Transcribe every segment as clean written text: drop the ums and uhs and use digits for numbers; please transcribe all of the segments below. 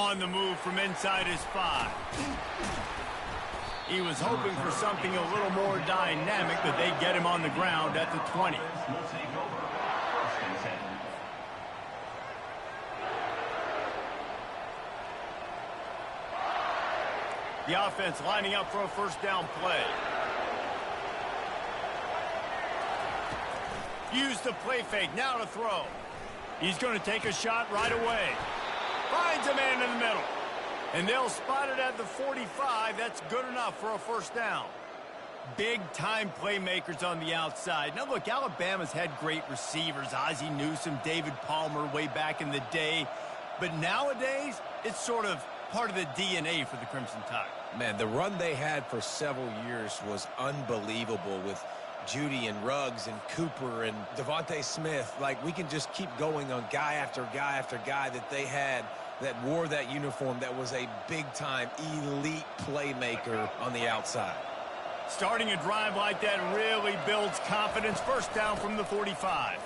On the move from inside his 5. He was hoping for something a little more dynamic, but they get him on the ground at the 20. The offense lining up for a first down play. Use the play fake, now to throw. He's going to take a shot right away. Finds a man in the middle. And they'll spot it at the 45. That's good enough for a first down. Big-time playmakers on the outside. Now, look, Alabama's had great receivers. Ozzie Newsome, David Palmer way back in the day. But nowadays, it's sort of part of the DNA for the Crimson Tide. Man, the run they had for several years was unbelievable with Judy and Ruggs and Cooper and Devontae Smith. Like, we can just keep going on guy after guy after guy that they had that wore that uniform that was a big-time elite playmaker on the outside. Starting a drive like that really builds confidence. First down from the 45.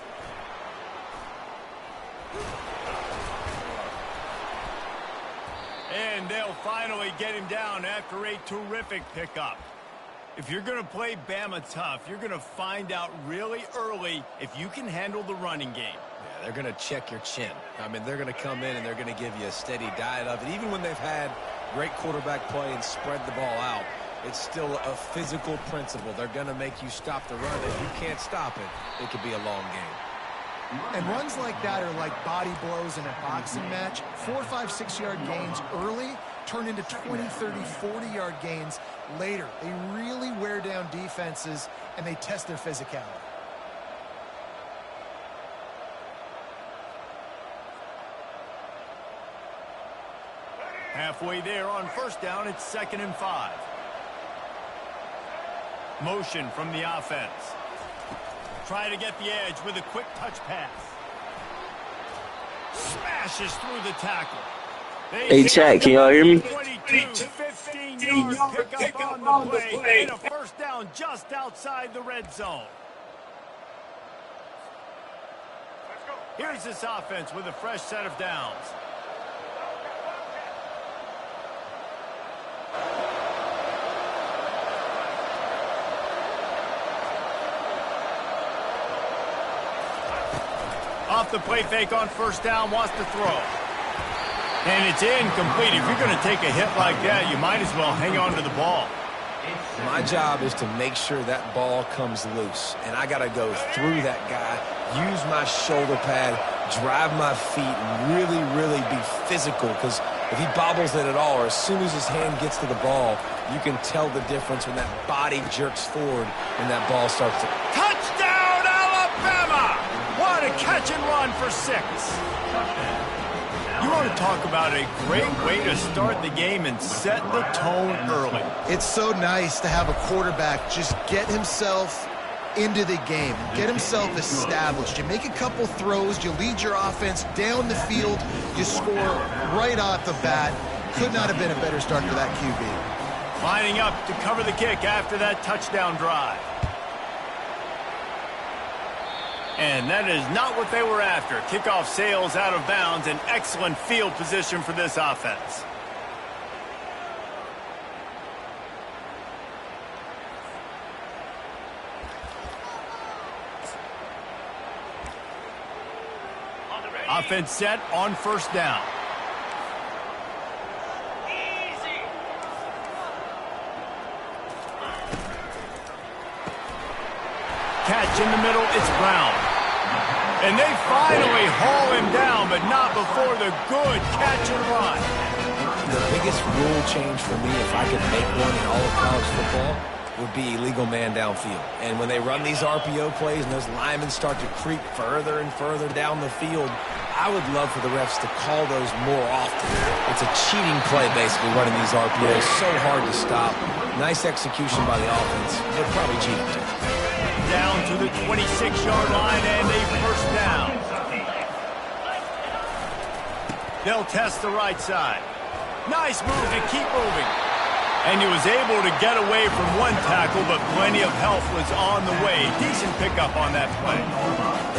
And they'll finally get him down after a terrific pickup. If you're going to play Bama tough, you're going to find out really early if you can handle the running game. Yeah, they're going to check your chin. I mean, they're going to come in and they're going to give you a steady diet of it. Even when they've had great quarterback play and spread the ball out, it's still a physical principle. They're going to make you stop the run. If you can't stop it, it could be a long game. And runs like that are like body blows in a boxing match. 4, 5, 6-yard gains early turn into 20, 30, 40-yard gains later. They really wear down defenses, and they test their physicality. Halfway there on first down, it's 2nd and 5. Motion from the offense. Try to get the edge with a quick touch pass. Smashes through the tackle. Hey, Chat, can y'all hear me? 15-yard pickup on the play, and a first down just outside the red zone. Here's this offense with a fresh set of downs. Off the play fake on first down, wants to throw. And it's incomplete. If you're going to take a hit like that, you might as well hang on to the ball. My job is to make sure that ball comes loose. And I got to go through that guy, use my shoulder pad, drive my feet, and really, really be physical. Because if he bobbles it at all, or as soon as his hand gets to the ball, you can tell the difference when that body jerks forward and that ball starts to... Touchdown, Alabama! What a catch and run for 6. You want to talk about a great way to start the game and set the tone early. It's so nice to have a quarterback just get himself into the game, get himself established. You make a couple throws, you lead your offense down the field, you score right off the bat. Could not have been a better start for that QB. Lining up to cover the kick after that touchdown drive. And that is not what they were after. Kickoff sails out of bounds. An excellent field position for this offense. Offense set on first down. Catch in the middle, it's Brown. And they finally haul him down, but not before the good catch and run. The biggest rule change for me, if I could make one in all of college football, would be illegal man downfield. And when they run these RPO plays and those linemen start to creep further and further down the field, I would love for the refs to call those more often. It's a cheating play, basically, running these RPOs. So hard to stop. Nice execution by the offense, but probably cheating too. Down to the 26-yard line and a first down. They'll test the right side. Nice move to keep moving. And he was able to get away from one tackle, but plenty of help was on the way. Decent pickup on that play.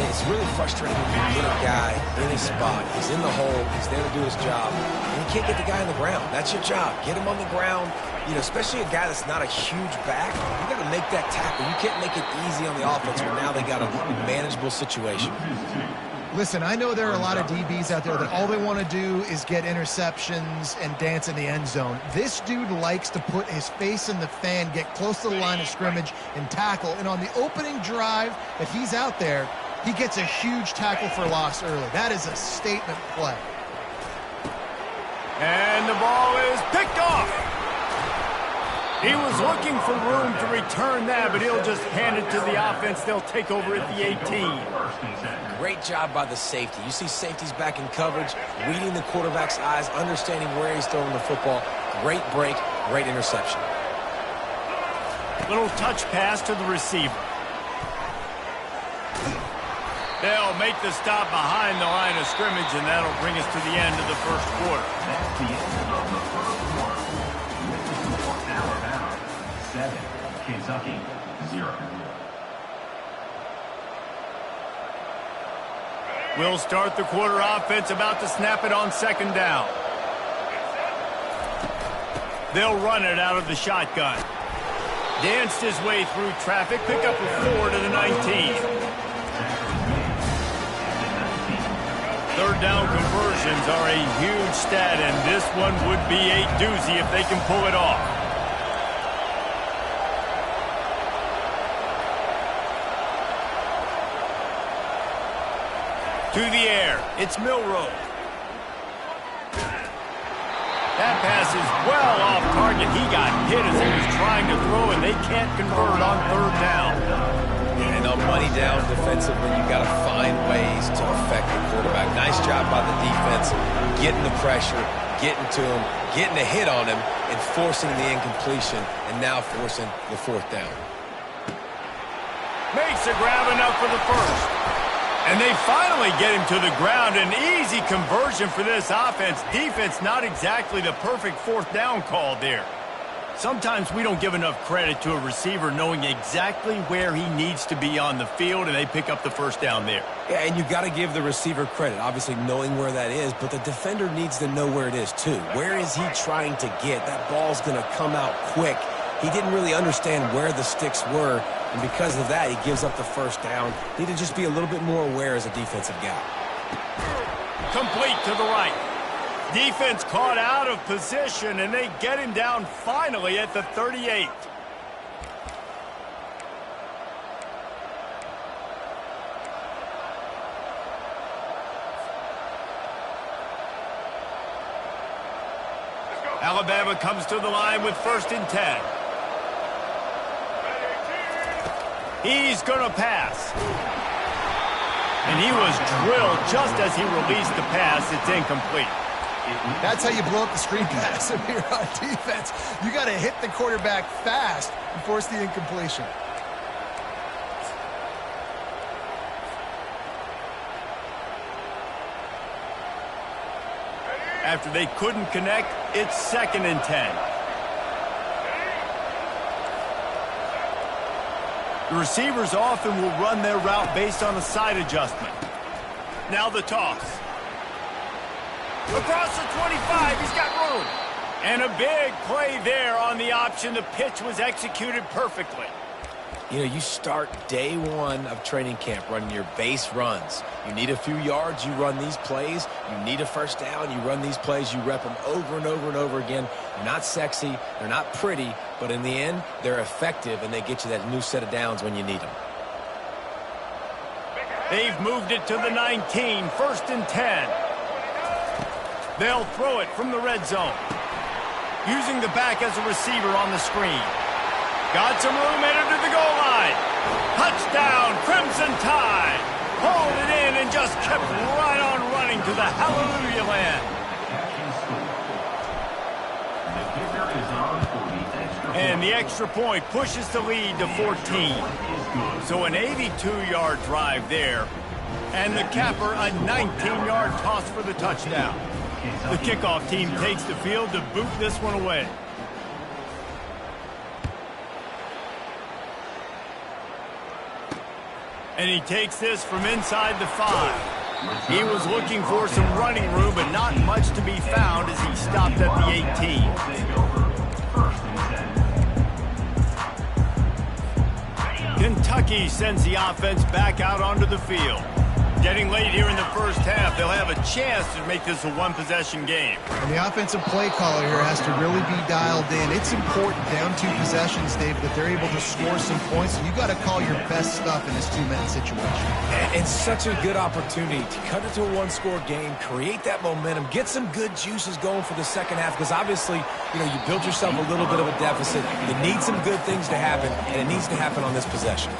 It's really frustrating when you get a guy in his spot. He's in the hole. He's there to do his job. And you can't get the guy on the ground. That's your job. Get him on the ground. You know, especially a guy that's not a huge back. You got to make that tackle. You can't make it easy on the offense when now they got a manageable situation. Listen, I know there are a lot of DBs out there that all they want to do is get interceptions and dance in the end zone. This dude likes to put his face in the fan, get close to the line of scrimmage, and tackle. And on the opening drive that he's out there, he gets a huge tackle for loss early. That is a statement play. And the ball is picked off. He was looking for room to return that, but he'll just hand it to the offense. They'll take over at the 18. Great job by the safety. You see safeties back in coverage, reading the quarterback's eyes, understanding where he's throwing the football. Great break, great interception. Little touch pass to the receiver. They'll make the stop behind the line of scrimmage, and that'll bring us to the end of the first quarter. That's the end of the first quarter. Alabama 7, Kentucky 0. We'll start the quarter offense, about to snap it on second down. They'll run it out of the shotgun. Danced his way through traffic, pick up a 4 to the 19. Third down conversions are a huge stat, and this one would be a doozy if they can pull it off. To the air, it's Milroe. That pass is well off target. He got hit as he was trying to throw, and they can't convert on third down. And on money down defensively, you got to find ways to affect the quarterback. Nice job by the defense, getting the pressure, getting to him, getting a hit on him, and forcing the incompletion, and now forcing the fourth down. Makes a grab enough for the first. And they finally get him to the ground. An easy conversion for this offense. Defense, not exactly the perfect fourth down call there. Sometimes we don't give enough credit to a receiver knowing exactly where he needs to be on the field, and they pick up the first down there. Yeah, and you got to give the receiver credit, obviously knowing where that is, but the defender needs to know where it is too. Where is he trying to get? That ball's going to come out quick. He didn't really understand where the sticks were, and because of that, he gives up the first down. Need to just be a little bit more aware as a defensive guy. Complete to the right. Defense caught out of position, and they get him down finally at the 38. Alabama comes to the line with 1st and 10. He's going to pass. And he was drilled just as he released the pass. It's incomplete. That's how you blow up the screen pass if you're on defense. You got to hit the quarterback fast and force the incompletion. After they couldn't connect, it's 2nd and 10. The receivers often will run their route based on a side adjustment. Now the toss. Across the 25, he's got room. And a big play there on the option. The pitch was executed perfectly. You know, you start day one of training camp running your base runs. You need a few yards, you run these plays. You need a first down, you run these plays. You rep them over and over and over again. They're not sexy, they're not pretty, but in the end, they're effective, and they get you that new set of downs when you need them. They've moved it to the 19, 1st and 10. They'll throw it from the red zone. Using the back as a receiver on the screen. Got some room headed to the goal line. Touchdown, Crimson Tide. Hauled it in and just kept right on running to the hallelujah land. And the extra point pushes the lead to 14. So an 82-yard drive there. And the capper, a 19-yard toss for the touchdown. The kickoff team takes the field to boot this one away. And he takes this from inside the 5. He was looking for some running room, but not much to be found as he stopped at the 18. Kentucky sends the offense back out onto the field. Getting late here in the first half, they'll have a chance to make this a one-possession game. And the offensive play caller here has to really be dialed in. It's important down 2 possessions, Dave, that they're able to score some points. And you got to call your best stuff in this 2-minute situation. And such a good opportunity to cut it to a 1-score game, create that momentum, get some good juices going for the second half. Because obviously, you build yourself a little bit of a deficit. You need some good things to happen, and it needs to happen on this possession.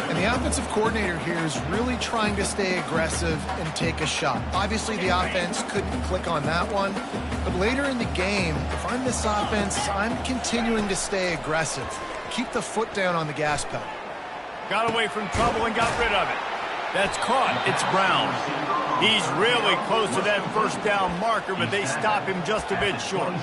And the offensive coordinator here is really trying to stay aggressive and take a shot. Obviously, the offense couldn't click on that one. But later in the game, if I'm this offense, I'm continuing to stay aggressive. Keep the foot down on the gas pedal. Got away from trouble and got rid of it. That's caught. It's Brown. He's really close to that first down marker, but they stop him just a bit short.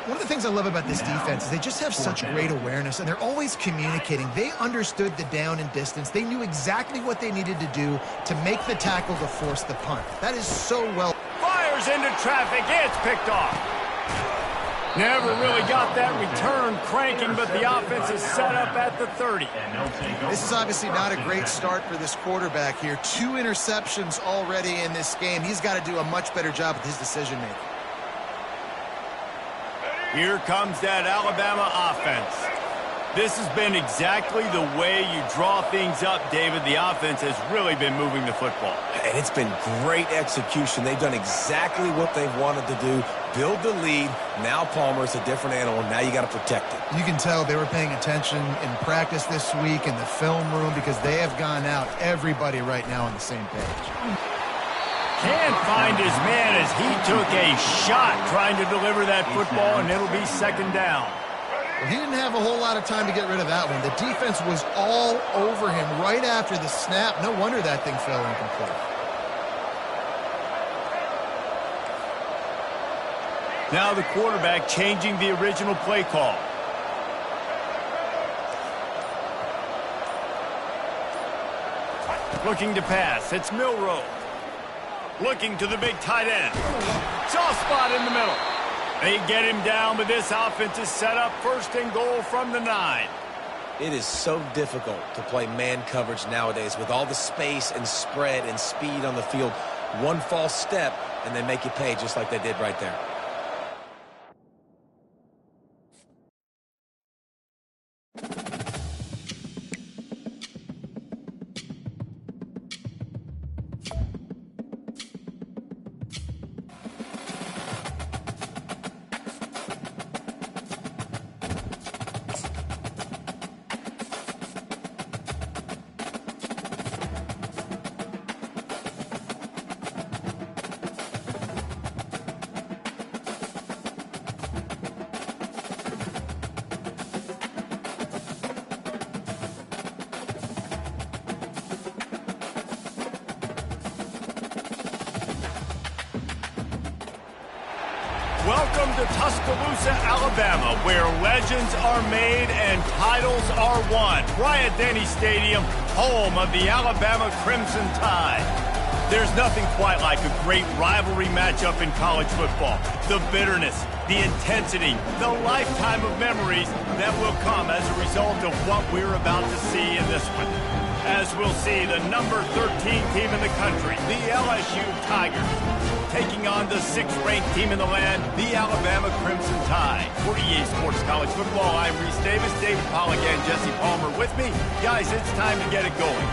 One of the things I love about this defense is they just have such great awareness, and they're always communicating. They understood the down and distance. They knew exactly what they needed to do to make the tackle to force the punt. That is so well. Fires into traffic. It's picked off. Never really got that return cranking, but the offense is set up at the 30. This is obviously not a great start for this quarterback here. 2 interceptions already in this game. He's got to do a much better job with his decision-making. Here comes that Alabama offense. This has been exactly the way you draw things up, David. The offense has really been moving the football. And it's been great execution. They've done exactly what they've wanted to do. Build the lead. Now Palmer's a different animal. Now you got to protect it. You can tell they were paying attention in practice this week in the film room because they have gone out, everybody right now on the same page. Can't find his man as he took a shot trying to deliver that football, and it'll be second down. Well, he didn't have a whole lot of time to get rid of that one. The defense was all over him right after the snap. No wonder that thing fell incomplete. Now the quarterback changing the original play call. Looking to pass. It's Milroe. Looking to the big tight end. Soft spot in the middle. They get him down, but this offense is set up first and goal from the 9. It is so difficult to play man coverage nowadays with all the space and spread and speed on the field. One false step, and they make you pay just like they did right there. Welcome to Tuscaloosa, Alabama, where legends are made and titles are won. Bryant-Denny Stadium, home of the Alabama Crimson Tide. There's nothing quite like a great rivalry matchup in college football. The bitterness, the intensity, the lifetime of memories that will come as a result of what we're about to see in this one. As we'll see, the number 13 team in the country, the LSU Tigers, taking on the 6th-ranked team in the land, the Alabama Crimson Tide. For EA Sports College Football, I'm Reese Davis, David Pollack, and Jesse Palmer with me. Guys, it's time to get it going.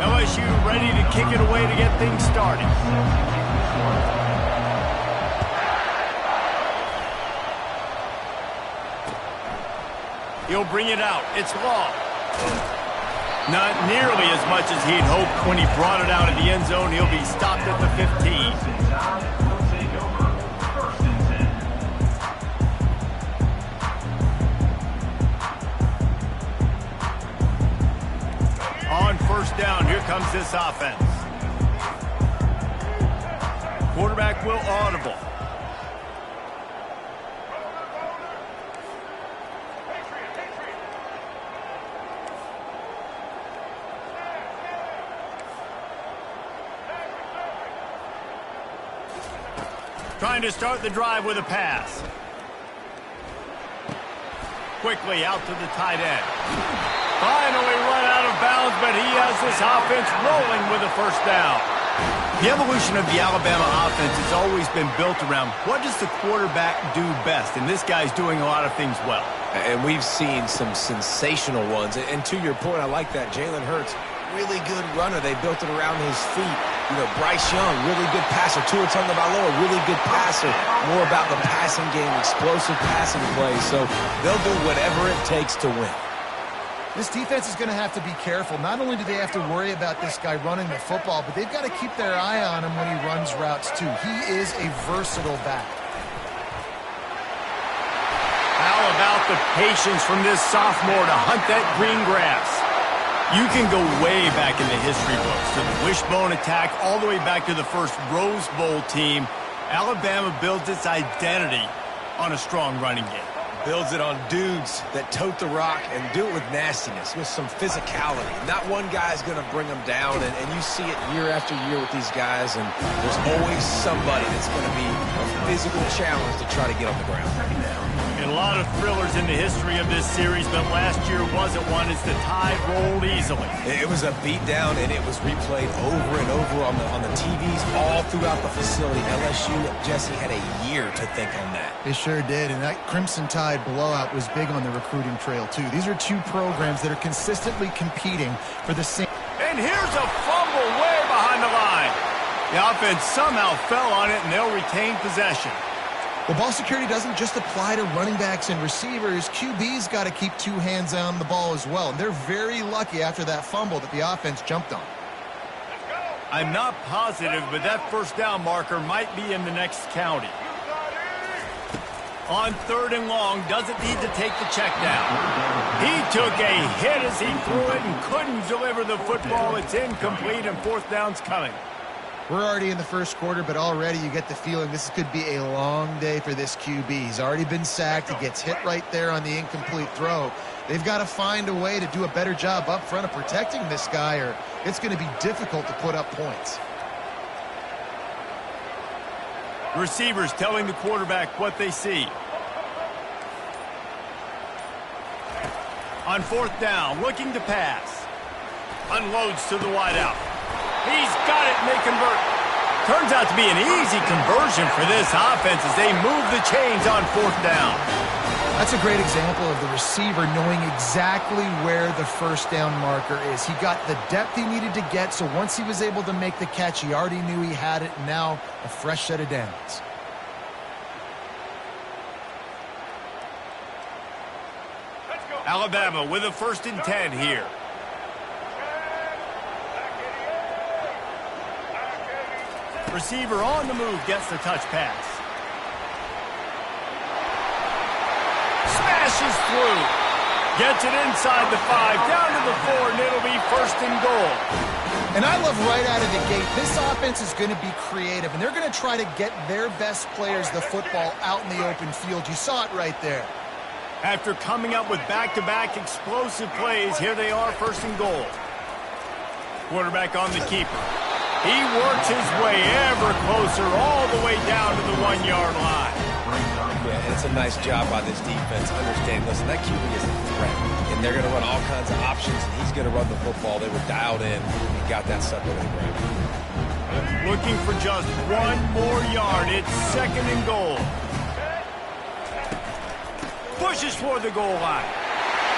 LSU ready to kick it away to get things started. He'll bring it out. It's Law. Not nearly as much as he'd hoped when he brought it out of the end zone. He'll be stopped at the 15. On first down, here comes this offense. Quarterback will audible. Trying to start the drive with a pass. Quickly out to the tight end. Finally run out of bounds, but he has this offense rolling with a first down. The evolution of the Alabama offense has always been built around what does the quarterback do best, and this guy's doing a lot of things well. And we've seen some sensational ones. And to your point, I like that. Jalen Hurts, really good runner. They built it around his feet. You know, Bryce Young, really good passer. Tua Tagovailoa, really good passer. More about the passing game, explosive passing plays. So they'll do whatever it takes to win. This defense is going to have to be careful. Not only do they have to worry about this guy running the football, but they've got to keep their eye on him when he runs routes too. He is a versatile back. How about the patience from this sophomore to hunt that green grass? You can go way back in the history books to the wishbone attack, all the way back to the first Rose Bowl team. Alabama builds its identity on a strong running game. Builds it on dudes that tote the rock and do it with nastiness, with some physicality. Not one guy's going to bring them down, and you see it year after year with these guys, and there's always somebody that's going to be a physical challenge to try to get on the ground. And a lot of thrillers in the history of this series, but last year wasn't one as the tide rolled easily. It was a beatdown, and it was replayed over and over on the TVs all throughout the facility. LSU, Jesse, had a year to think on that. They sure did, and that Crimson Tide blowout was big on the recruiting trail, too. These are two programs that are consistently competing for the same. And here's a fumble way behind the line. The offense somehow fell on it, and they'll retain possession. Well, ball security doesn't just apply to running backs and receivers. QB's got to keep two hands on the ball as well. And they're very lucky after that fumble that the offense jumped on. I'm not positive, but that first down marker might be in the next county. On 3rd and long, doesn't need to take the check down. He took a hit as he threw it and couldn't deliver the football. It's incomplete, and 4th down's coming. We're already in the first quarter, but already you get the feeling this could be a long day for this QB. He's already been sacked. He gets hit right there on the incomplete throw. They've got to find a way to do a better job up front of protecting this guy, or it's going to be difficult to put up points. Receivers telling the quarterback what they see. On 4th down, looking to pass. Unloads to the wideout. He's got it, and they convert. Turns out to be an easy conversion for this offense as they move the chains on 4th down. That's a great example of the receiver knowing exactly where the first down marker is. He got the depth he needed to get, so once he was able to make the catch, he already knew he had it, and now a fresh set of downs. Alabama with a 1st and 10 here. Receiver on the move gets the touch pass. Smashes through. Gets it inside the 5, down to the 4, and it'll be 1st and goal. And I love right out of the gate, this offense is going to be creative, and they're going to try to get their best players the football out in the open field. You saw it right there. After coming up with back-to-back explosive plays, here they are, 1st and goal. Quarterback on the keeper. He works his way ever closer all the way down to the 1-yard line. Yeah, and it's a nice job by this defense. Understand, listen, that QB is a threat, and they're going to run all kinds of options, and he's going to run the football. They were dialed in and got that sucker to the ground. Looking for just 1 more yard. It's 2nd and goal. Pushes for the goal line.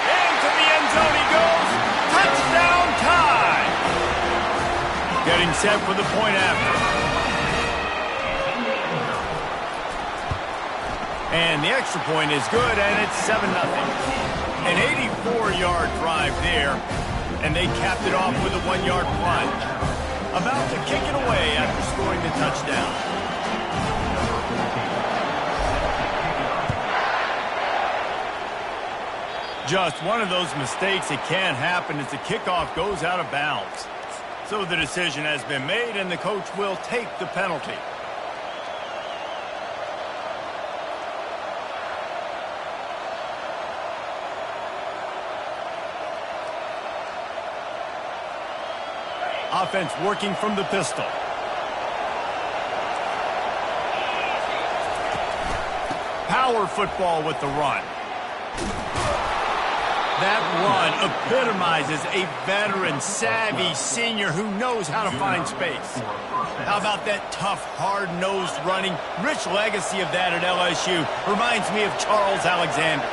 Into the end zone he goes. Touchdown time. Getting set for the point after. And the extra point is good, and it's 7-0. An 84-yard drive there, and they capped it off with a 1-yard plunge. About to kick it away after scoring the touchdown. Just one of those mistakes that can happen as the kickoff goes out of bounds. So the decision has been made, and the coach will take the penalty. Offense working from the pistol. Power football with the run. That run epitomizes a veteran, savvy senior who knows how to find space. How about that tough, hard-nosed running? Rich legacy of that at LSU. Reminds me of Charles Alexander.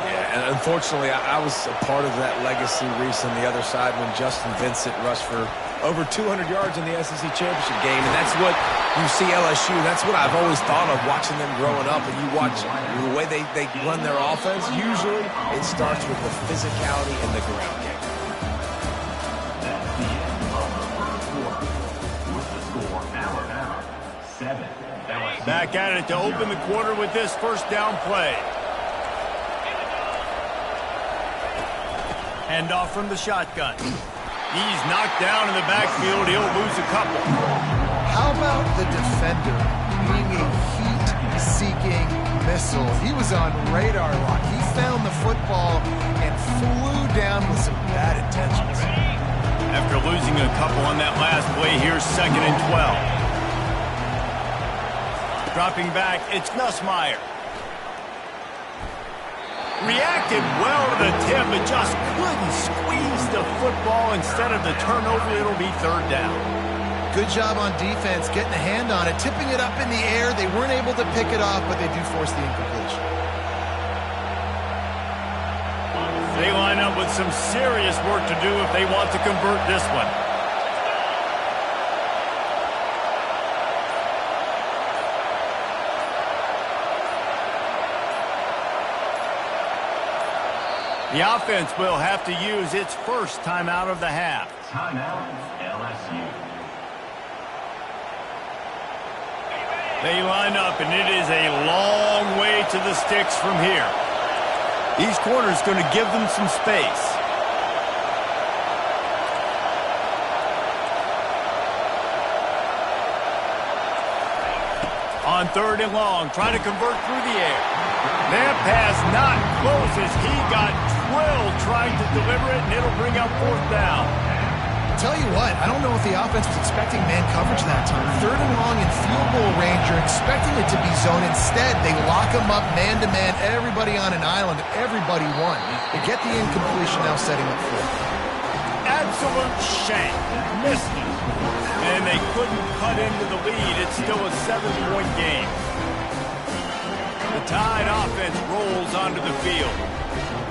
Yeah, and unfortunately, I was a part of that legacy, Reese, on the other side when Justin Vincent rushed for over 200 yards in the SEC championship game, and that's what you see LSU. That's what I've always thought of watching them growing up, and you watch the way they run their offense. Usually, it starts with the physicality in the ground game. That's the end of the first quarter. With the score, Alabama 7, LSU. Back at it to open the quarter with this first down play. Handoff from the shotgun. He's knocked down in the backfield. He'll lose a couple. How about the defender being a heat-seeking missile? He was on radar lock. He found the football and flew down with some bad intentions. After losing a couple on that last play, here's 2nd and 12. Dropping back, it's Nussmeier. Reacted well to the tip, but just couldn't squeeze the football. Instead of the turnover, it'll be 3rd down. Good job on defense, getting a hand on it, tipping it up in the air. They weren't able to pick it off, but they do force the incompletion. They line up with some serious work to do if they want to convert this one. The offense will have to use its first timeout of the half. Timeout, LSU. They line up, and it is a long way to the sticks from here. These corners going to give them some space. On 3rd and long, trying to convert through the air. That pass not close as he got drilled trying to deliver it, and it'll bring up 4th down. Tell you what, I don't know if the offense was expecting man coverage that time. 3rd and long in field goal range, you're expecting it to be zone. Instead, they lock them up man-to-man, everybody on an island, everybody won. They get the incompletion now setting up 4th. Absolute shank. Missed it. And they couldn't cut into the lead. It's still a 7-point game. The Tide offense rolls onto the field.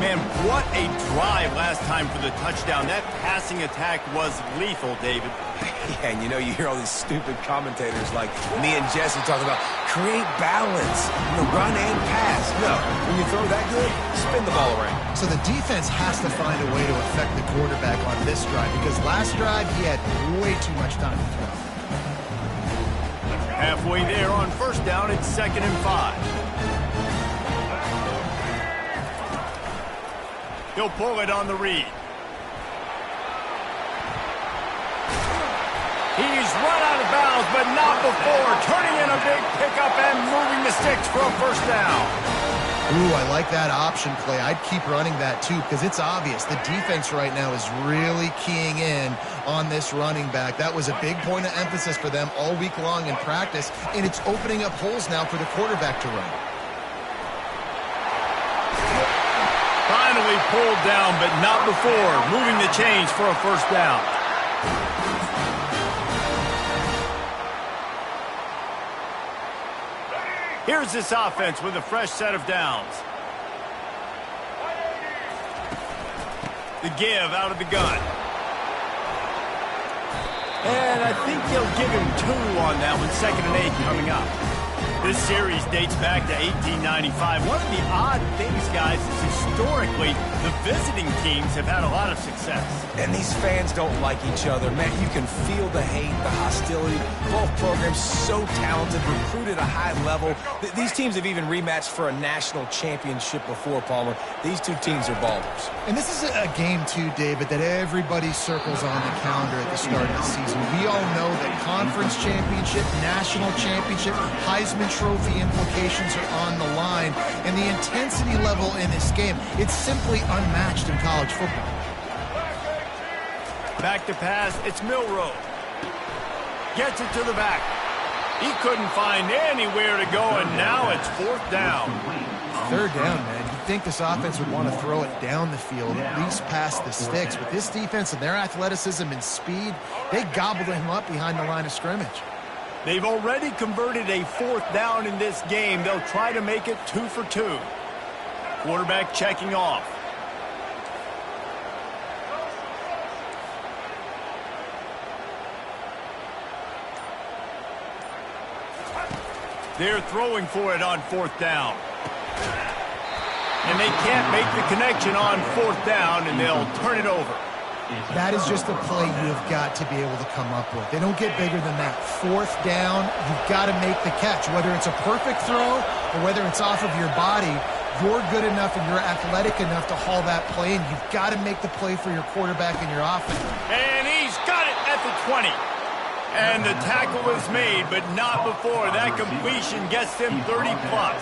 Man, what a drive last time for the touchdown. That passing attack was lethal, David. Yeah, and you know, you hear all these stupid commentators like me and Jesse talking about create balance, run and pass. No, when you throw that good, spin the ball around. So the defense has to find a way to affect the quarterback on this drive because last drive he had way too much time to throw. Halfway there on 1st down, it's 2nd and 5. He'll pull it on the read. He's run out of bounds, but not before. Turning in a big pickup and moving the sticks for a 1st down. Ooh, I like that option play. I'd keep running that too because it's obvious the defense right now is really keying in on this running back. That was a big point of emphasis for them all week long in practice, and it's opening up holes now for the quarterback to run. Finally pulled down, but not before. Moving the chains for a 1st down. Here's this offense with a fresh set of downs. The give out of the gun. And I think they'll give him 2 on that one. 2nd and 8 coming up. This series dates back to 1895. One of the odd things, guys, is historically the visiting teams have had a lot of success. And these fans don't like each other. Man, you can feel the hate, the hostility. Both programs so talented, recruited at a high level. These teams have even rematched for a national championship before, Palmer. These two teams are ballers. And this is a game, too, David, that everybody circles on the calendar at the start of the season. We all know that conference championship, national championship, Heisman Trophy implications are on the line. And the intensity level in this game, it's simply unmatched in college football. Back to pass, it's Milroe. Gets it to the back. He couldn't find anywhere to go, and now it's 4th down. 3rd down, man. You'd think this offense would want to throw it down the field, at least past the sticks. With this defense and their athleticism and speed, they gobbled him up behind the line of scrimmage. They've already converted a 4th down in this game. They'll try to make it 2 for 2. Quarterback checking off. They're throwing for it on 4th down. And they can't make the connection on 4th down, and they'll turn it over. That is just a play you have got to be able to come up with. They don't get bigger than that. 4th down, you've got to make the catch. Whether it's a perfect throw or whether it's off of your body, you're good enough and you're athletic enough to haul that play in. You've got to make the play for your quarterback and your offense. And he's got it at the 20. And the tackle is made, but not before. That completion gets them 30-plus.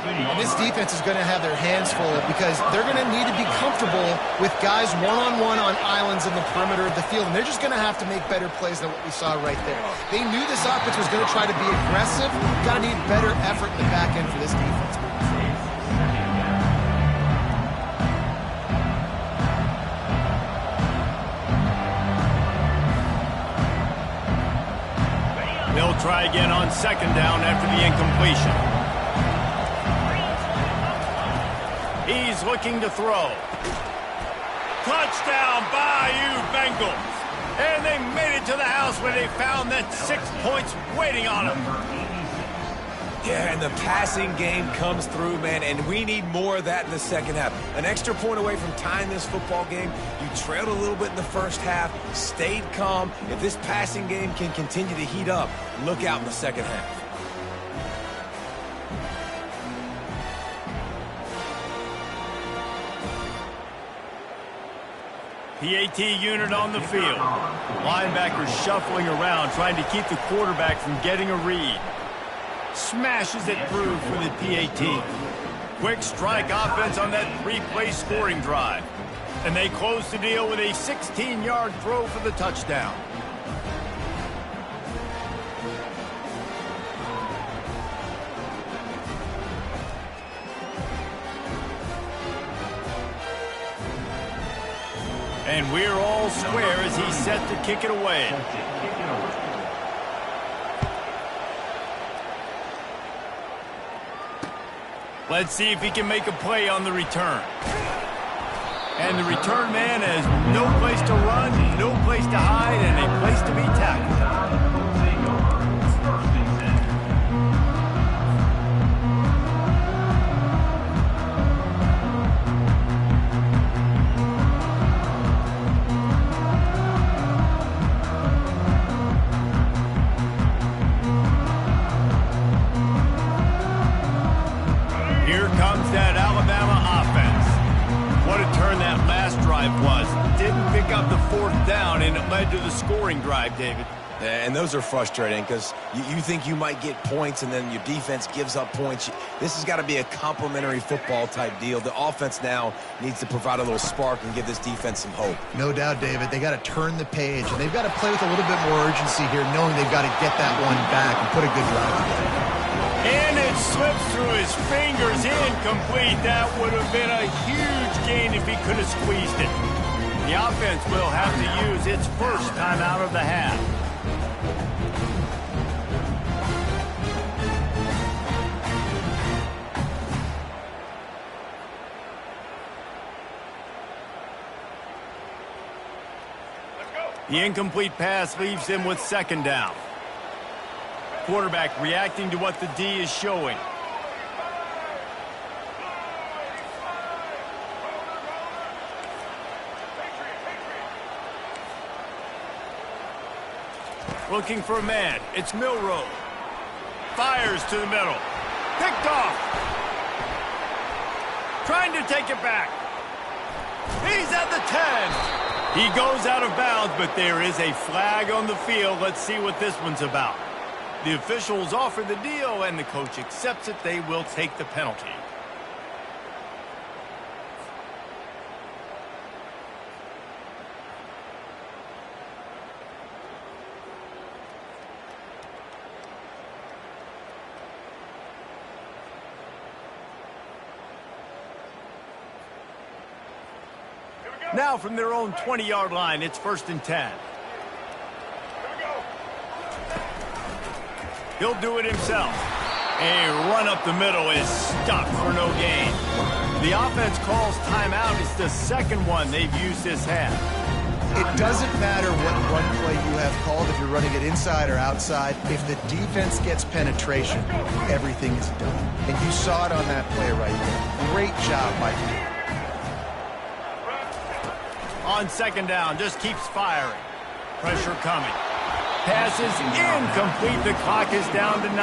And this defense is going to have their hands full because they're going to need to be comfortable with guys one-on-one on islands in the perimeter of the field, and they're just going to have to make better plays than what we saw right there. They knew this offense was going to try to be aggressive. Got to need better effort in the back end for this defense. They'll try again on 2nd down after the incompletion. He's looking to throw. Touchdown, Bayou Bengals. And they made it to the house where they found that 6 points waiting on them. Yeah, and the passing game comes through, man, and we need more of that in the second half. An extra point away from tying this football game. You trailed a little bit in the first half, stayed calm. If this passing game can continue to heat up, look out in the second half. PAT unit on the field. Linebackers shuffling around, trying to keep the quarterback from getting a read. Smashes it through for the PAT. Quick strike offense on that 3-play scoring drive. And they close the deal with a 16-yard throw for the touchdown. And we're all square as he's set to kick it away. Let's see if he can make a play on the return. And the return man has no place to run, no place to hide, and a place to be tackled. Here comes that Alabama offense. What a turn that last drive was. Didn't pick up the 4th down, and it led to the scoring drive, David. And those are frustrating because you think you might get points and then your defense gives up points. This has got to be a complementary football type deal. The offense now needs to provide a little spark and give this defense some hope. No doubt, David. They got to turn the page, and they've got to play with a little bit more urgency here, knowing they've got to get that one back and put a good drive together. And it slips through his fingers, incomplete. That would have been a huge gain if he could have squeezed it. The offense will have to use its first time out of the half. The incomplete pass leaves him with 2nd down. Quarterback reacting to what the D is showing. Looking for a man. It's Milrow. Fires to the middle. Picked off. Trying to take it back. He's at the 10. He goes out of bounds, but there is a flag on the field. Let's see what this one's about. The officials offer the deal, and the coach accepts it. They will take the penalty. Now from their own 20-yard line, it's 1st and 10. He'll do it himself. A run up the middle is stopped for no gain. The offense calls timeout. It's the second one they've used this half. It doesn't matter what run play you have called, if you're running it inside or outside. If the defense gets penetration, everything is done. And you saw it on that play right there. Great job by you. On 2nd down, just keeps firing. Pressure coming. Pass is incomplete. The clock is down to 9.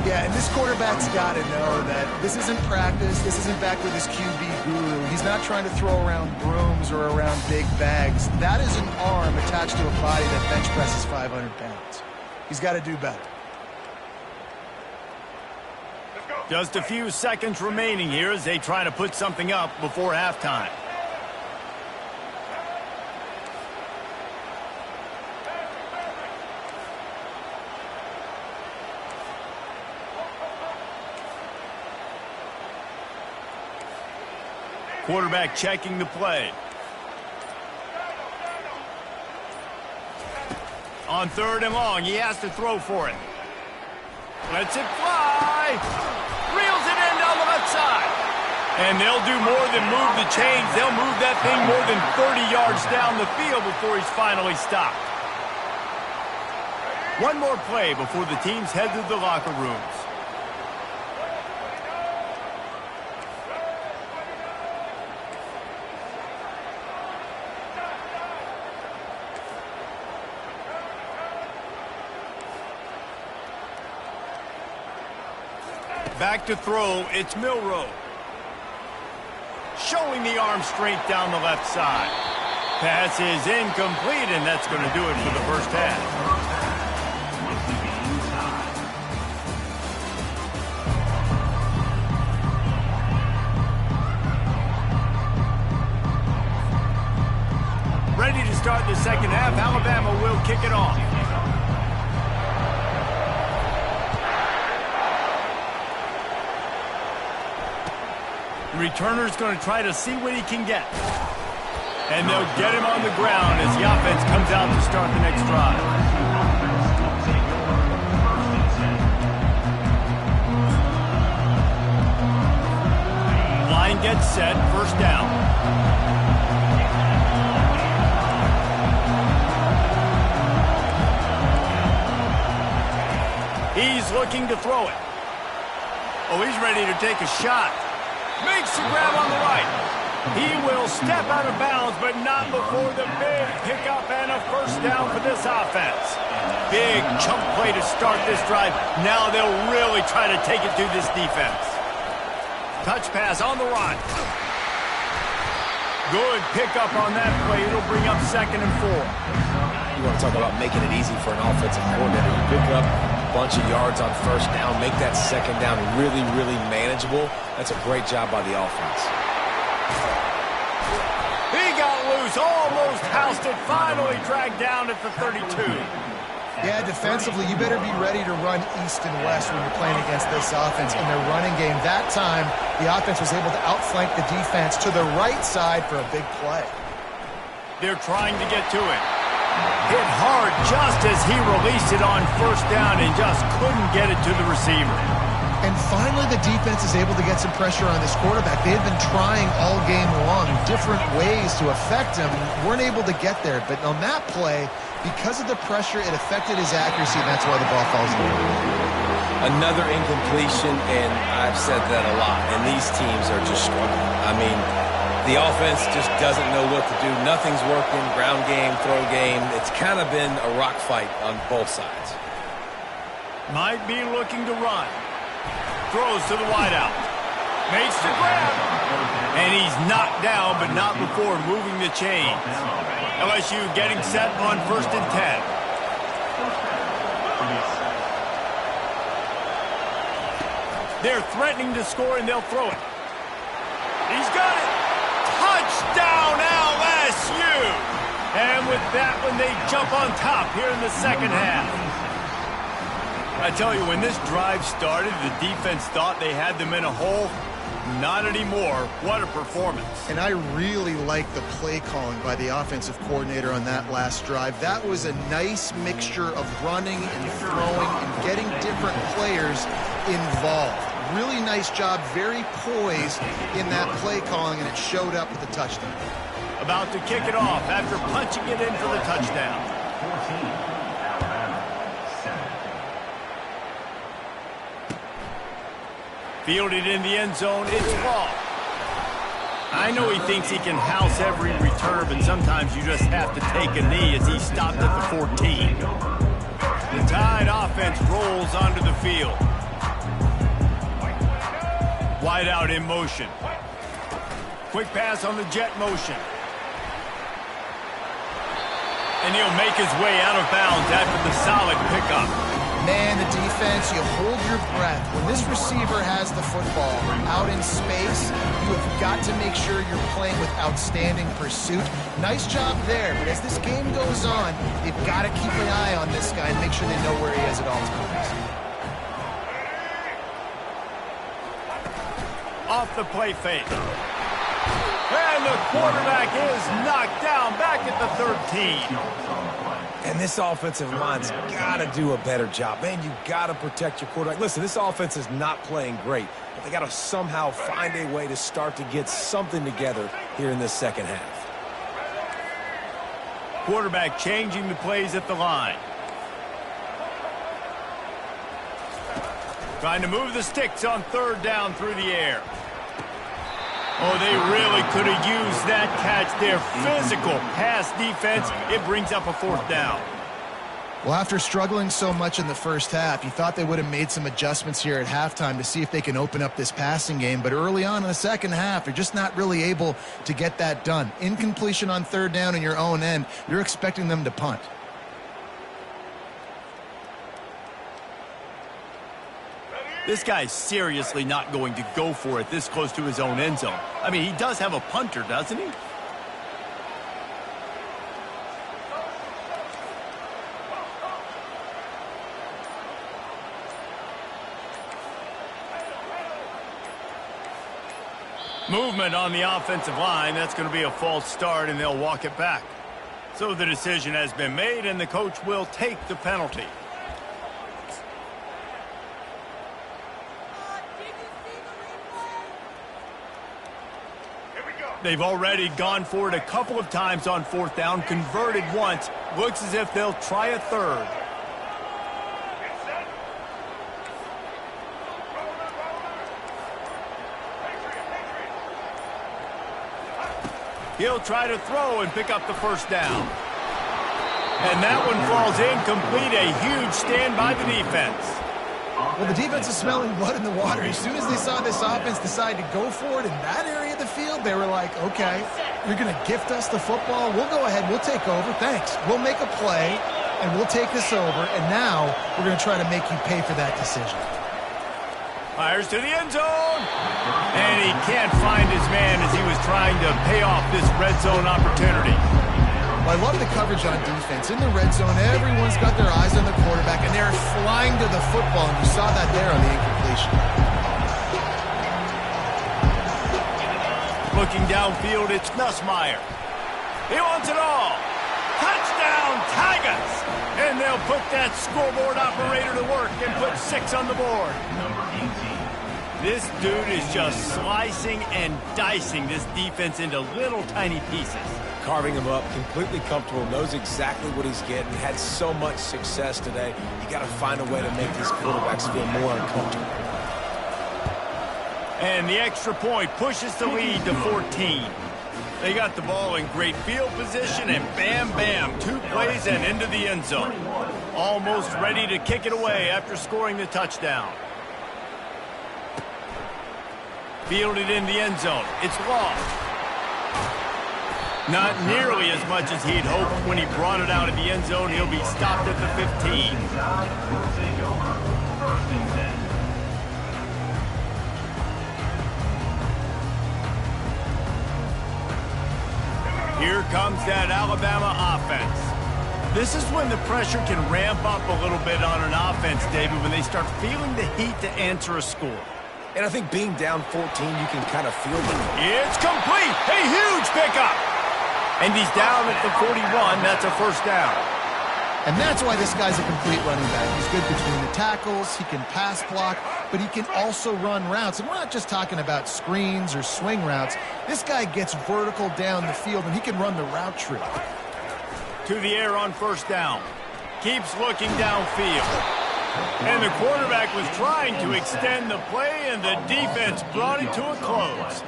Yeah, and this quarterback's got to know that this isn't practice. This isn't back with his QB guru. He's not trying to throw around brooms or around big bags. That is an arm attached to a body that bench presses 500 pounds. He's got to do better. Just a few seconds remaining here as they try to put something up before halftime. Quarterback checking the play. On 3rd and long, he has to throw for it. Lets it fly. Reels it in down the left side. And they'll do more than move the chains. They'll move that thing more than 30 yards down the field before he's finally stopped. One more play before the teams head to the locker rooms. Back to throw, it's Milroe. Showing the arm strength down the left side. Pass is incomplete, and that's going to do it for the first half. Ready to start the second half. Alabama will kick it off. The returner's going to try to see what he can get. And they'll get him on the ground as the offense comes out to start the next drive. Line gets set, 1st down. He's looking to throw it. Oh, he's ready to take a shot. Makes the grab on the right. He will step out of bounds, but not before the big pickup and a 1st down for this offense. Big chunk play to start this drive. Now they'll really try to take it to this defense. Touch pass on the run. Good pickup on that play. It'll bring up 2nd and 4. You want to talk about making it easy for an offensive coordinator. You pick up a bunch of yards on 1st down, make that 2nd down really, really manageable. That's a great job by the offense. He got loose, almost housed it, finally dragged down at the 32. Yeah, defensively, you better be ready to run east and west when you're playing against this offense in their running game. That time, the offense was able to outflank the defense to the right side for a big play. They're trying to get to it. Hit hard just as he released it on 1st down and just couldn't get it to the receiver. And finally, the defense is able to get some pressure on this quarterback. They had been trying all game long different ways to affect him, weren't able to get there. But on that play, because of the pressure, it affected his accuracy, and that's why the ball falls in. Another incompletion, and I've said that a lot, and these teams are just struggling. I mean, the offense just doesn't know what to do. Nothing's working, ground game, throw game. It's kind of been a rock fight on both sides. Might be looking to run. Throws to the wideout. Makes the grab. And he's knocked down, but not before moving the chains. LSU getting set on 1st and 10. They're threatening to score, and they'll throw it. He's got it. Touchdown, LSU! And with that one, they jump on top here in the second half. I tell you, when this drive started, the defense thought they had them in a hole. Not anymore. What a performance. And I really like the play calling by the offensive coordinator on that last drive. That was a nice mixture of running and throwing and getting different players involved. Really nice job, very poised in that play calling, and it showed up with the touchdown. About to kick it off after punching it in for the touchdown. 14, Alabama, 17. Fielded in the end zone, it's Law. I know he thinks he can house every return, but sometimes you just have to take a knee as he stopped at the 14. The Tide offense rolls onto the field. Wide out in motion. Quick pass on the jet motion. And he'll make his way out of bounds after the solid pickup. Man, the defense, you hold your breath. When this receiver has the football out in space, you have got to make sure you're playing with outstanding pursuit. Nice job there, but as this game goes on, they've got to keep an eye on this guy and make sure they know where he is at all times. Off the play fake. And the quarterback is knocked down back at the 13. And this offensive line's got to do a better job. Man, you got to protect your quarterback. Listen, this offense is not playing great, but they got to somehow find a way to start to get something together here in this second half. Quarterback changing the plays at the line. Trying to move the sticks on third down through the air. Oh, they really could have used that catch there. Physical pass defense. It brings up a fourth down. Well, after struggling so much in the first half, you thought they would have made some adjustments here at halftime to see if they can open up this passing game. But early on in the second half, they're just not really able to get that done. Incompletion on third down in your own end, you're expecting them to punt. This guy's seriously not going to go for it this close to his own end zone. I mean, he does have a punter, doesn't he? Movement on the offensive line. That's going to be a false start, and they'll walk it back. So the decision has been made, and the coach will take the penalty. They've already gone for it a couple of times on fourth down, converted once. Looks as if they'll try a third. He'll try to throw and pick up the first down. And that one falls incomplete. A huge stand by the defense. Well, the defense is smelling blood in the water. As soon as they saw this offense decide to go for it in that area of the field, they were like, okay, you're going to gift us the football. We'll go ahead. We'll take over. Thanks. We'll make a play, and we'll take this over. And now we're going to try to make you pay for that decision. Fires to the end zone. And he can't find his man as he was trying to pay off this red zone opportunity. Well, I love the coverage on defense. In the red zone, everyone's got their eyes on the quarterback, and they're flying to the football, and you saw that there on the incompletion. Looking downfield, it's Nussmeier. He wants it all. Touchdown, Tigers! And they'll put that scoreboard operator to work and put 6 on the board. Number 18. This dude is just slicing and dicing this defense into little tiny pieces. Carving him up, completely comfortable, knows exactly what he's getting, had so much success today. You got to find a way to make these quarterbacks feel more uncomfortable. And the extra point pushes the lead to 14. They got the ball in great field position, and bam, bam, 2 plays and into the end zone. Almost ready to kick it away after scoring the touchdown. Fielded in the end zone. It's lost. Not nearly as much as he'd hoped when he brought it out of the end zone. He'll be stopped at the 15. Will take over. First and 10. Here comes that Alabama offense. This is when the pressure can ramp up a little bit on an offense, David, when they start feeling the heat to answer a score. And I think being down 14, you can kind of feel it. It's complete. A huge pickup. And he's down at the 41. That's a first down. And that's why this guy's a complete running back. He's good between the tackles, he can pass block, but he can also run routes. And we're not just talking about screens or swing routes. This guy gets vertical down the field, and he can run the route tree. To the air on first down. Keeps looking downfield. And the quarterback was trying to extend the play, and the defense brought it to a close.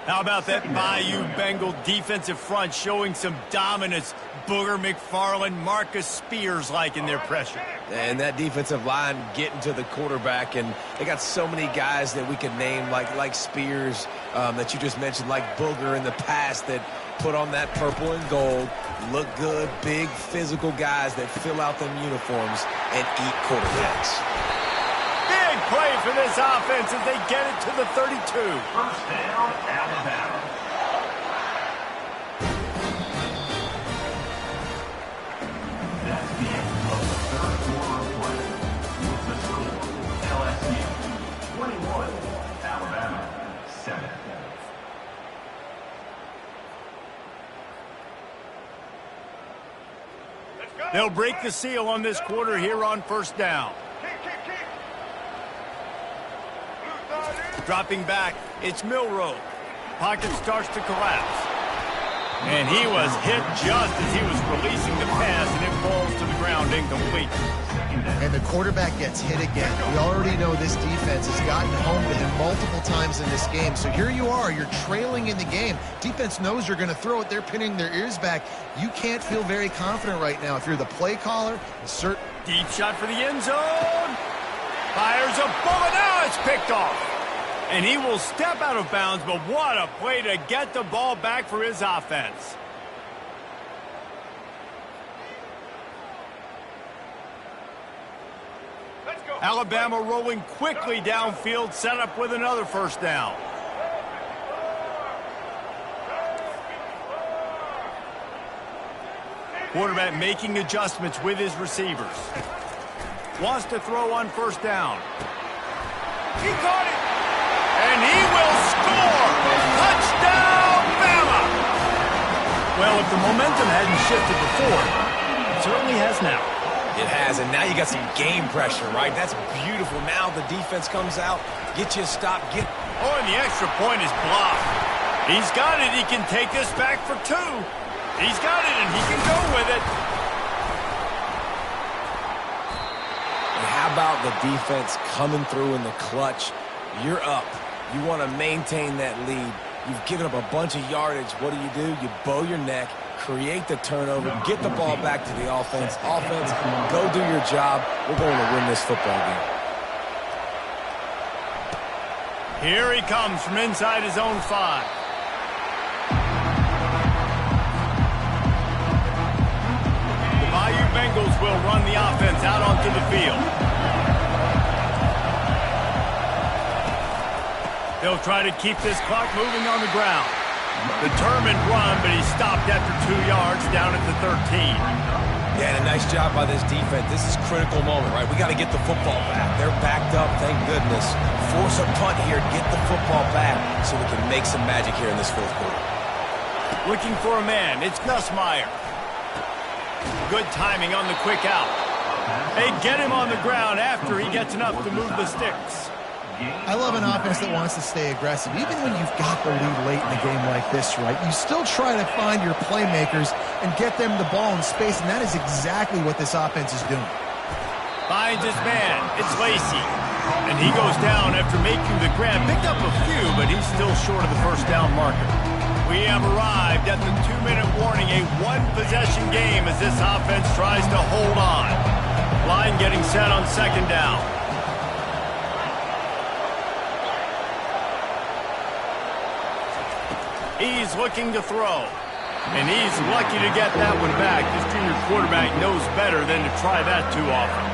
How about that Bayou Bengal defensive front showing some dominance? Booger McFarland, Marcus Spears-like in their pressure. And that defensive line getting to the quarterback, and they got so many guys that we could name, like Spears, that you just mentioned, like Booger in the past, that put on that purple and gold, look good, big, physical guys that fill out them uniforms and eat quarterbacks. Big play for this offense as they get it to the 32. First down, Alabama. That's the end of the third quarter of play. With the score, LSU 21, Alabama 7. They'll break the seal on this quarter here on first down. Dropping back, it's Milroe. Pocket starts to collapse. And he was hit just as he was releasing the pass, and it falls to the ground incomplete. And the quarterback gets hit again. We already know this defense has gotten home to him multiple times in this game. So here you are, you're trailing in the game. Defense knows you're going to throw it. They're pinning their ears back. You can't feel very confident right now. If you're the play caller, deep shot for the end zone. Fires a bullet. Now it's picked off. And he will step out of bounds, but what a play to get the ball back for his offense. Alabama rolling quickly downfield, set up with another first down. Quarterback making adjustments with his receivers. Wants to throw on first down. He caught it. And he will score! Touchdown, Bama! Well, if the momentum hadn't shifted before, it certainly has now. It has, and now you got some game pressure, right? That's beautiful. Now the defense comes out, get you a stop, Oh, and the extra point is blocked. He's got it. He can take this back for 2. He's got it, and he can go with it. And how about the defense coming through in the clutch? You're up. You want to maintain that lead. You've given up a bunch of yardage. What do? You bow your neck, create the turnover, get the ball back to the offense. Offense, go do your job. We're going to win this football game. Here he comes from inside his own 5. The Bayou Bengals will run the offense out onto the field. They'll try to keep this clock moving on the ground. Determined run, but he stopped after 2 yards down at the 13. Yeah, and a nice job by this defense. This is a critical moment, right? We got to get the football back. They're backed up, thank goodness. Force a punt here, get the football back so we can make some magic here in this fourth quarter. Looking for a man, it's Nussmeier. Good timing on the quick out. They get him on the ground after he gets enough to move the sticks. I love an offense that wants to stay aggressive. Even when you've got the lead late in a game like this, right, you still try to find your playmakers and get them the ball in space, and that is exactly what this offense is doing. Finds his man. It's Lacey. And he goes down after making the grab. Picked up a few, but he's still short of the first down marker. We have arrived at the 2-minute warning, a one-possession game as this offense tries to hold on. Line getting set on second down. He's looking to throw. And he's lucky to get that one back. This junior quarterback knows better than to try that too often.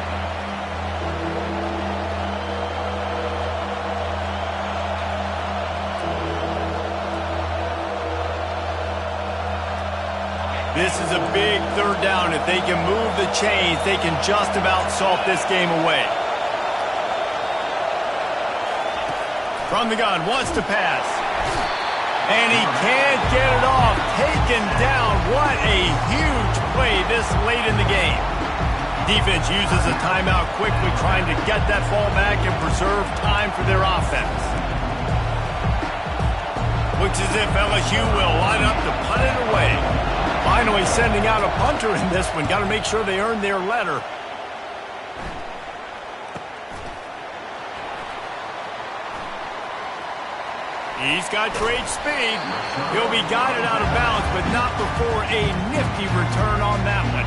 This is a big third down. If they can move the chains, they can just about salt this game away. From the gun, wants to pass. And he can't get it off. Taken down. What a huge play this late in the game. Defense uses a timeout quickly, trying to get that ball back and preserve time for their offense. Looks as if LSU will line up to punt it away. Finally sending out a punter in this one. Got to make sure they earn their letter. He's got great speed. He'll be guided out of bounds, but not before a nifty return on that one.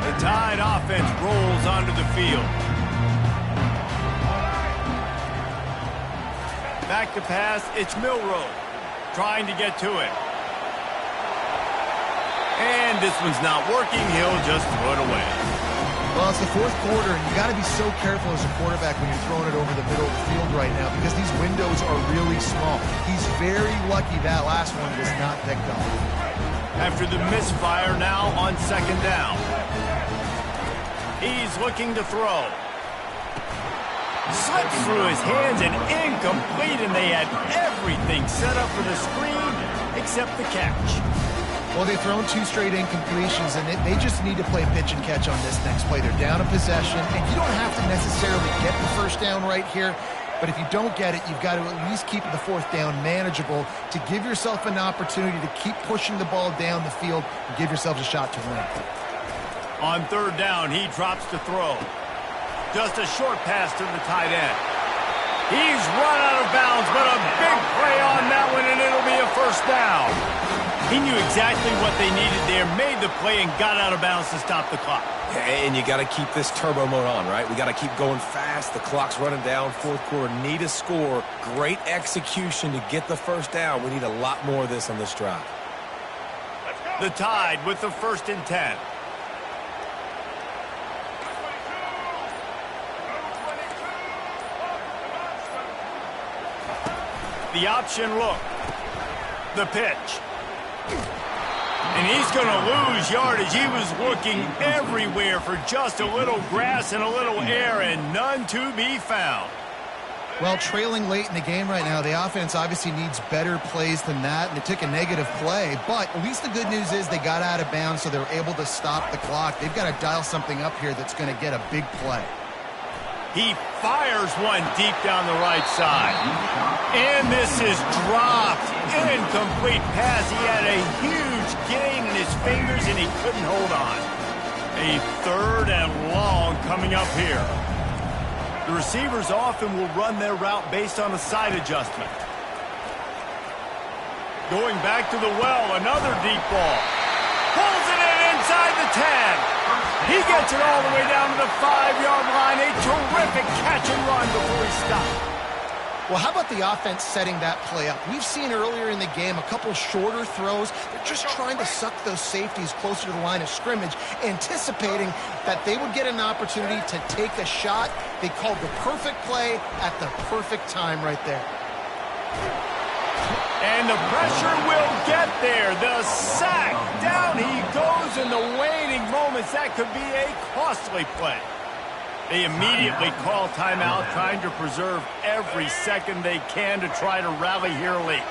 The Tide offense rolls onto the field. Back to pass, it's Milroe trying to get to it. And this one's not working. He'll just throw it away. Well, it's the fourth quarter, and you got to be so careful as a quarterback when you're throwing it over the middle of the field right now because these windows are really small. He's very lucky that last one was not picked up. After the misfire now on second down. He's looking to throw. Slips through his hands and incomplete, and they had everything set up for the screen except the catch. Well, they've thrown 2 straight incompletions, and they just need to play pitch and catch on this next play. They're down a possession, and you don't have to necessarily get the first down right here, but if you don't get it, you've got to at least keep the fourth down manageable to give yourself an opportunity to keep pushing the ball down the field and give yourselves a shot to win. On third down, he drops to throw. Just a short pass to the tight end. He's run out of bounds, but a big play on that one, and it'll be a first down. He knew exactly what they needed there, made the play, and got out of bounds to stop the clock. And you got to keep this turbo mode on, right? We got to keep going fast. The clock's running down. Fourth quarter, need a score. Great execution to get the first down. We need a lot more of this on this drive. The Tide with the 1st and 10. The option look. The pitch. And he's going to lose yardage. He was looking everywhere for just a little grass and a little air, and none to be found. Well, trailing late in the game right now, the offense obviously needs better plays than that, and they took a negative play. But at least the good news is they got out of bounds, so they're able to stop the clock. They've got to dial something up here that's going to get a big play. He fires one deep down the right side. And this is dropped. Incomplete pass. He had a huge gain in his fingers, and he couldn't hold on. A 3rd and long coming up here. The receivers often will run their route based on a side adjustment. Going back to the well, another deep ball. Pulls it in inside the 10. He gets it all the way down to the 5-yard line. A terrific catch and run before he stopped. Well, how about the offense setting that play up? We've seen earlier in the game a couple shorter throws. They're just trying to suck those safeties closer to the line of scrimmage, anticipating that they would get an opportunity to take a shot. They called the perfect play at the perfect time right there. And the pressure will get there. The sack. Down he goes in the waning moments. That could be a costly play. They immediately call timeout, trying to preserve every second they can to try to rally here late.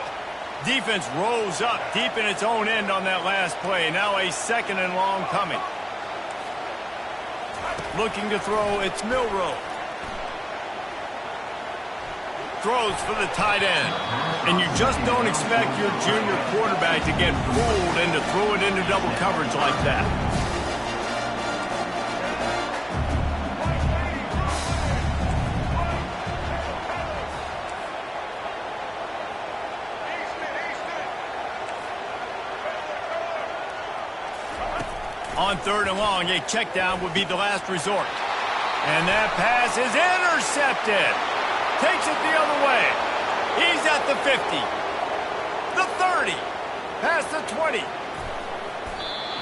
Defense rolls up deep in its own end on that last play. Now a 2nd and long coming. Looking to throw, it's Milroe. Throws for the tight end. And you just don't expect your junior quarterback to get fooled and to throw it into double coverage like that. On 3rd and long, a check down would be the last resort. And that pass is intercepted. Takes it the other way. He's at the 50. The 30. Past the 20.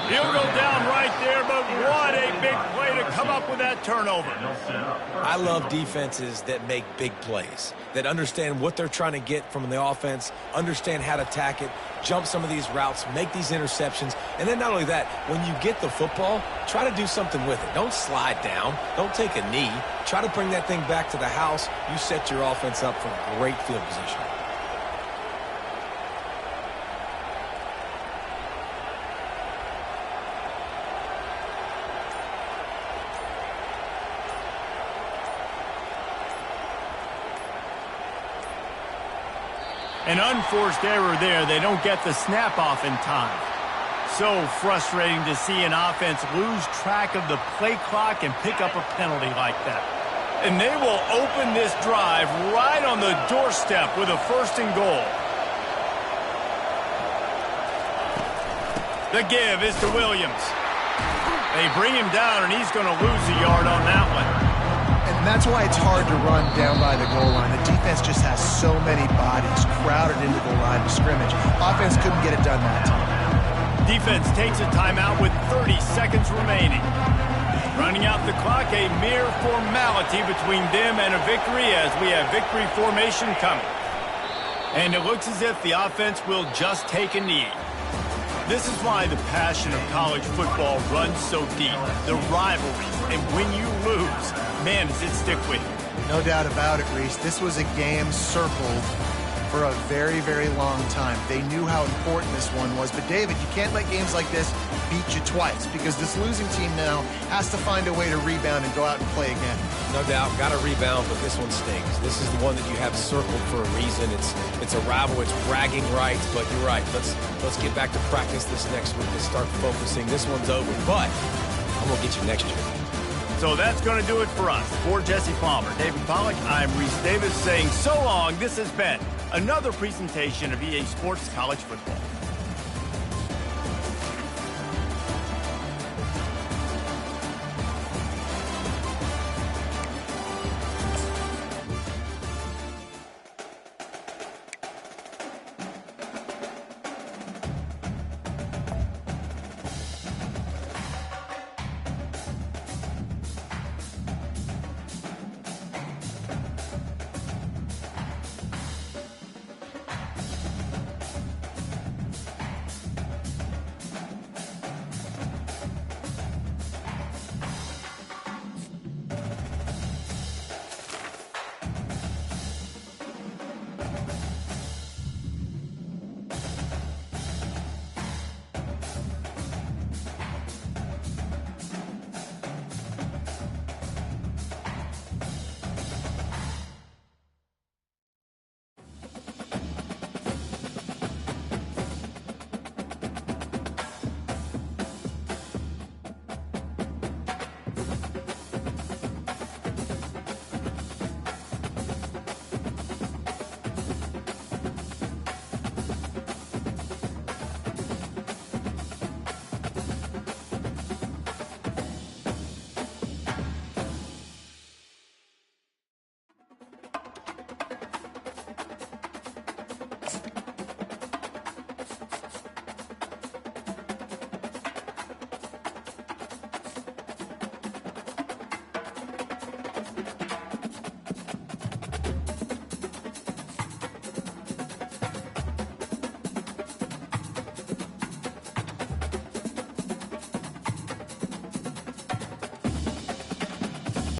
He'll go down right there, but what a big play to come up with that that turnover. And they'll set up. I love defenses that make big plays, that understand what they're trying to get from the offense, understand how to attack it, jump some of these routes, make these interceptions, and then not only that, when you get the football, try to do something with it. Don't slide down. Don't take a knee. Try to bring that thing back to the house. You set your offense up for great field position. An unforced error there. They don't get the snap off in time. So frustrating to see an offense lose track of the play clock and pick up a penalty like that. And they will open this drive right on the doorstep with a 1st and goal. The give is to Williams. They bring him down, and he's going to lose a yard on that one. And that's why it's hard to run down by the goal line. The defense just has so many bodies crowded into the line of scrimmage. Offense couldn't get it done that time. Defense takes a timeout with 30 seconds remaining. Running out the clock, a mere formality between them and a victory as we have victory formation coming. And it looks as if the offense will just take a knee. This is why the passion of college football runs so deep. The rivalry, and when you lose, man, does it stick with you. No doubt about it, Reese. This was a game circled for a very, very long time. They knew how important this one was. But, David, you can't let games like this beat you twice because this losing team now has to find a way to rebound and go out and play again. No doubt, got to rebound, but this one stings. This is the one that you have circled for a reason. It's a rival, it's bragging rights, but you're right. Let's get back to practice this next week. Let's start focusing. This one's over, but I'm going to get you next year. So that's going to do it for us. For Jesse Palmer, David Pollack, I'm Reese Davis saying so long. This has been another presentation of EA Sports College Football.